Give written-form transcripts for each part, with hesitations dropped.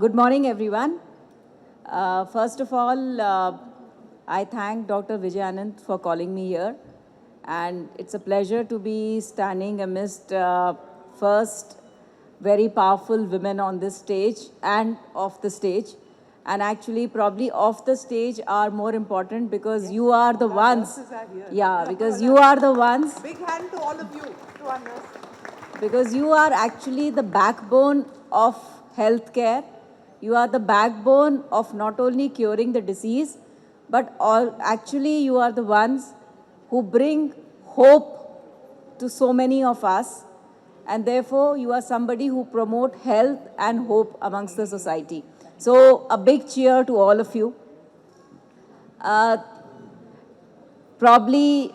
Good morning, everyone. First of all, I thank Dr. Vijay Anand for calling me here. And it's a pleasure to be standing amidst first very powerful women on this stage and off the stage. And actually, probably off the stage are more important because you are the ones. Yeah, because you are the ones. Big hand to all of you, to our nurse. Because you are actually the backbone of healthcare. You are the backbone of not only curing the disease, but actually you are the ones who bring hope to so many of us. And therefore, you are somebody who promote health and hope amongst the society. So a big cheer to all of you. Probably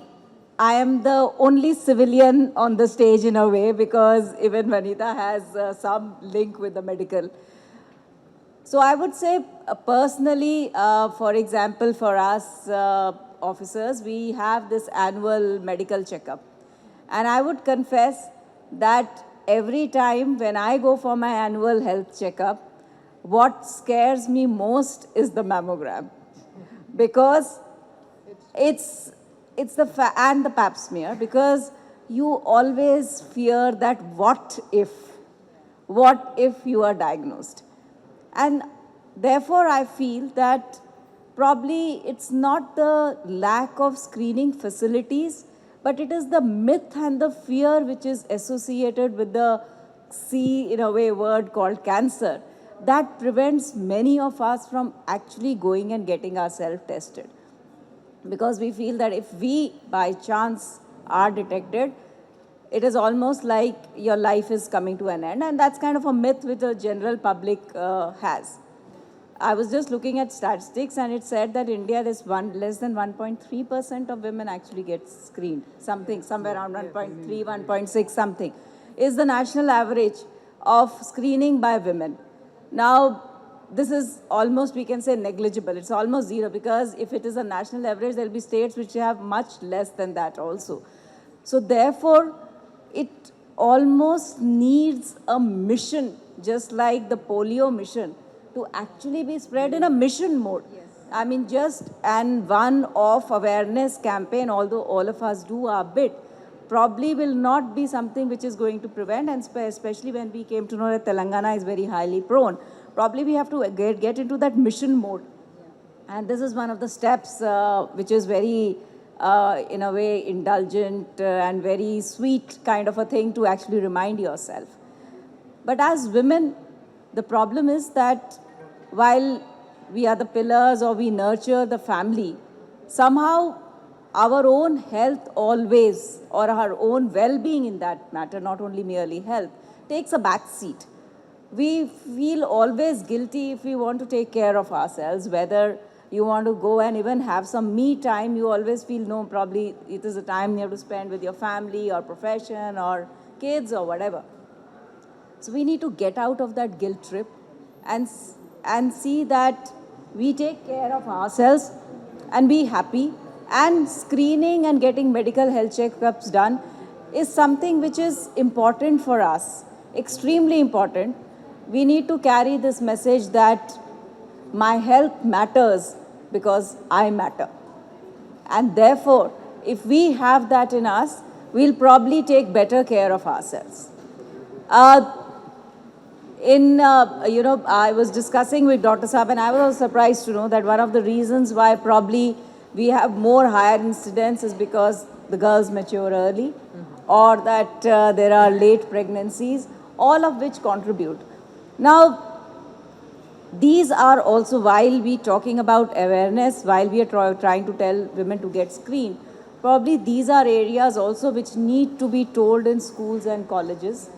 I am the only civilian on the stage in a way because even Vanita has some link with the medical. So I would say personally, for example, for us officers, we have this annual medical checkup. And I would confess that every time when I go for my annual health checkup, what scares me most is the mammogram. Because it's and the pap smear, because you always fear that what if you are diagnosed. And therefore, I feel that probably it's not the lack of screening facilities, but it is the myth and the fear which is associated with the C, in a way, word called cancer, that prevents many of us from actually going and getting ourselves tested. Because we feel that if we, by chance, are detected, it is almost like your life is coming to an end. And that's kind of a myth which the general public has. I was just looking at statistics and it said that India, less than 1.3% of women actually get screened. Somewhere around 1.3, 1.6 something is the national average of screening by women. Now, this is almost, we can say, negligible. It's almost zero because if it is a national average, there will be states which have much less than that also. So therefore, it almost needs a mission, just like the polio mission, to actually be spread in a mission mode. Yes. I mean, and one-off awareness campaign, although all of us do our bit, probably will not be something which is going to prevent, and especially when we came to know that Telangana is very highly prone, probably we have to get into that mission mode. Yeah. And this is one of the steps which is very, in a way, indulgent and very sweet kind of a thing to actually remind yourself. But as women, the problem is that while we are the pillars or we nurture the family, somehow our own health always, or our own well-being in that matter, not only merely health, takes a back seat. We feel always guilty if we want to take care of ourselves, whether you want to go and even have some me time, you always feel, no, probably it is a time you have to spend with your family or profession or kids or whatever. So we need to get out of that guilt trip and see that we take care of ourselves and be happy. And screening and getting medical health checkups done is something which is important for us, extremely important. We need to carry this message that my health matters because I matter. And therefore, if we have that in us, we'll probably take better care of ourselves. I was discussing with Dr. Saab, and I was also surprised to know that one of the reasons why probably we have more higher incidence is because the girls mature early, or that there are late pregnancies, all of which contribute. Now, these are also, while we talking about awareness, while we are trying to tell women to get screened, probably these are areas also which need to be told in schools and colleges,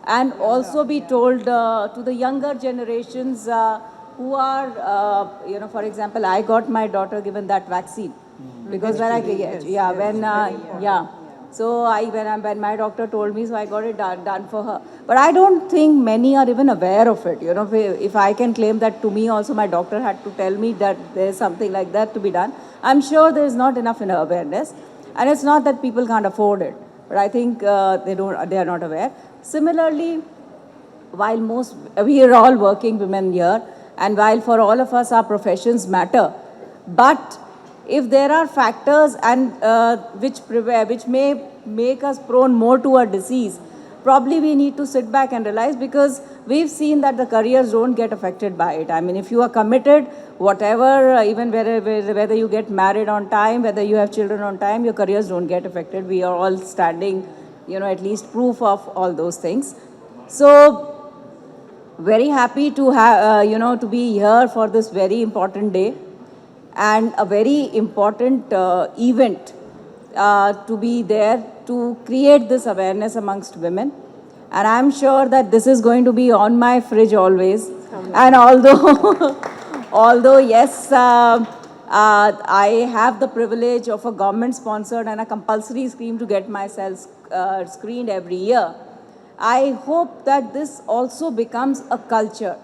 and also be told to the younger generations who are, for example, I got my daughter given that vaccine because So when my doctor told me, so I got it done for her. But I don't think many are even aware of it. If I can claim that to me also, my doctor had to tell me that there's something like that to be done. I'm sure there is not enough awareness, and it's not that people can't afford it, but I think they are not aware. Similarly, while we are all working women here, and while for all of us our professions matter, but if there are factors and which may make us prone more to a disease, probably we need to sit back and realize, because we've seen that the careers don't get affected by it. I mean, if you are committed, whatever, even whether you get married on time, whether you have children on time, your careers don't get affected. We are all standing, at least proof of all those things. So, very happy to have, to be here for this very important day and a very important event to be there to create this awareness amongst women. And I'm sure that this is going to be on my fridge always. And although yes, I have the privilege of a government-sponsored and a compulsory scheme to get myself screened every year, I hope that this also becomes a culture.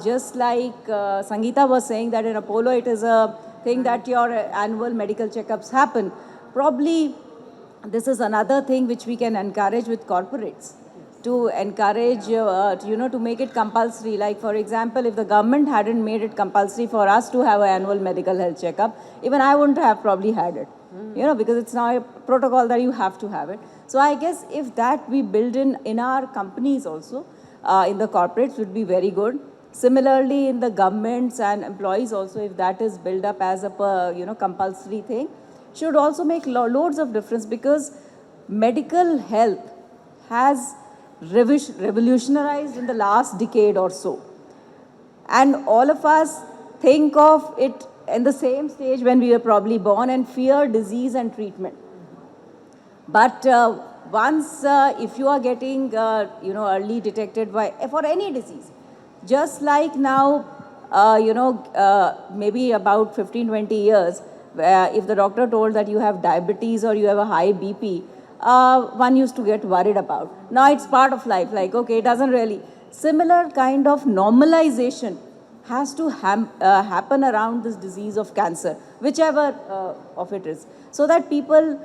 Just like Sangeeta was saying that in Apollo it is a thing that your annual medical checkups happen. Probably this is another thing which we can encourage with corporates, to encourage, to make it compulsory. Like, for example, if the government hadn't made it compulsory for us to have an annual medical health checkup, even I wouldn't have probably had it, because it's now a protocol that you have to have it. So I guess if that we build in our companies also, in the corporates, would be very good. Similarly, in the governments and employees also, if that is built up as a compulsory thing, should also make loads of difference, because medical health has revolutionized in the last decade or so. And all of us think of it in the same stage when we were probably born and fear disease and treatment. But once, if you are getting, early detected for any disease, just like now, maybe about 15, 20 years, if the doctor told that you have diabetes or you have a high BP, one used to get worried about. Now it's part of life, like, okay, it doesn't really. Similar kind of normalization has to happen around this disease of cancer, whichever of it is, so that people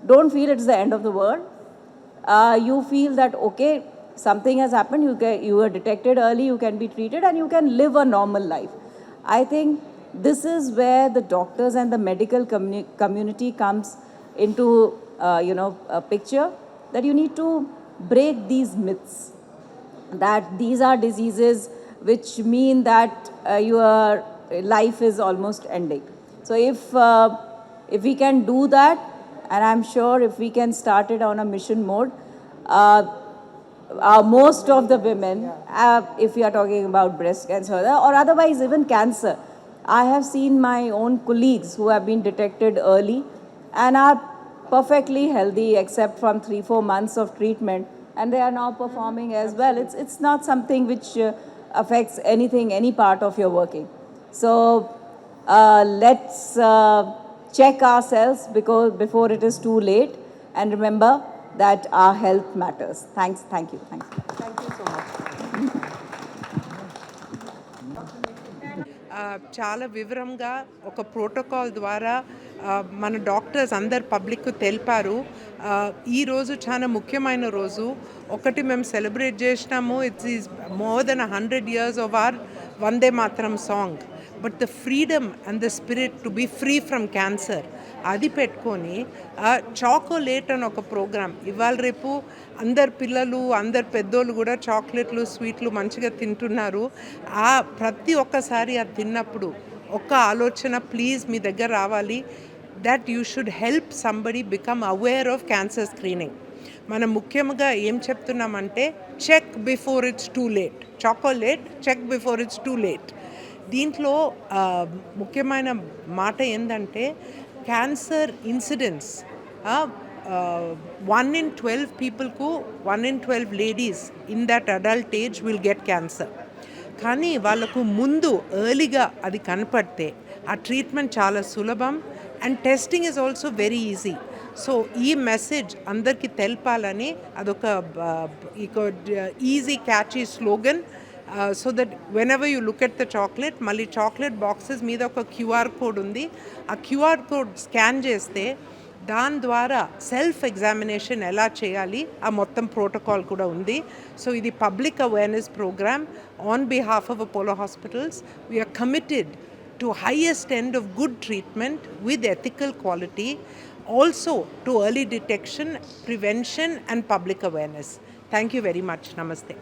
don't feel it's the end of the world. You feel that, okay, something has happened, you were detected early, you can be treated, and you can live a normal life. I think this is where the doctors and the medical community comes into, a picture, that you need to break these myths, that these are diseases which mean that your life is almost ending. So if we can do that, and I'm sure if we can start it on a mission mode, most of the women, if you are talking about breast cancer or otherwise even cancer, I have seen my own colleagues who have been detected early and are perfectly healthy except from 3-4 months of treatment, and they are now performing as well. It's not something which affects anything, any part of your working. So let's check ourselves because before it is too late, and remember that our health matters. Thank you. Thank you so much. చాలా వివరంగా ఒక protocol ద్వారా మన doctors అందరు public తెలిపారు. ఈరోజు చాలా ముఖ్యమైన రోజు. ఒకటి మేము సెలబ్రేట్ చేసినాము, it's is more than 100 years of our Vande Mataram song. But the freedom and the spirit to be free from cancer అది పెట్టుకొని చాకోలేట్ అని ఒక ప్రోగ్రామ్ ఇవాళ రేపు అందరు పిల్లలు అందరు పెద్దోళ్ళు కూడా చాక్లెట్లు స్వీట్లు మంచిగా తింటున్నారు. ప్రతి ఒక్కసారి అది తిన్నప్పుడు ఒక్క ఆలోచన ప్లీజ్ మీ దగ్గర రావాలి, that you should help somebody become aware of cancer screening. మనం ముఖ్యంగా ఏం చెప్తున్నామంటే check before it's too late. Chocolate check before it's too late. దీంట్లో ముఖ్యమైన మాట ఏంటంటే క్యాన్సర్ ఇన్సిడెన్స్ 1 in 12 పీపుల్కు 1 in 12 ladies in that adult age will get cancer. కానీ వాళ్ళకు ముందు ఎర్లీగా అది కనపడితే ఆ ట్రీట్మెంట్ చాలా సులభం and testing is also very easy. So ఈ మెసేజ్ అందరికీ తెలపాలని అదొక easy catchy slogan. So that whenever you look at the chocolate, మళ్ళీ చాక్లెట్ బాక్సెస్ మీద ఒక క్యూఆర్ కోడ్ ఉంది. ఆ క్యూఆర్ కోడ్ స్కాన్ చేస్తే దాని ద్వారా సెల్ఫ్ ఎగ్జామినేషన్ ఎలా చేయాలి ఆ మొత్తం ప్రోటోకాల్ కూడా ఉంది. సో ఇది public awareness programme on behalf of Apollo hospitals. We are committed to highest end of good treatment with ethical quality, also to early detection, prevention and public awareness. Thank you very much. Namaste.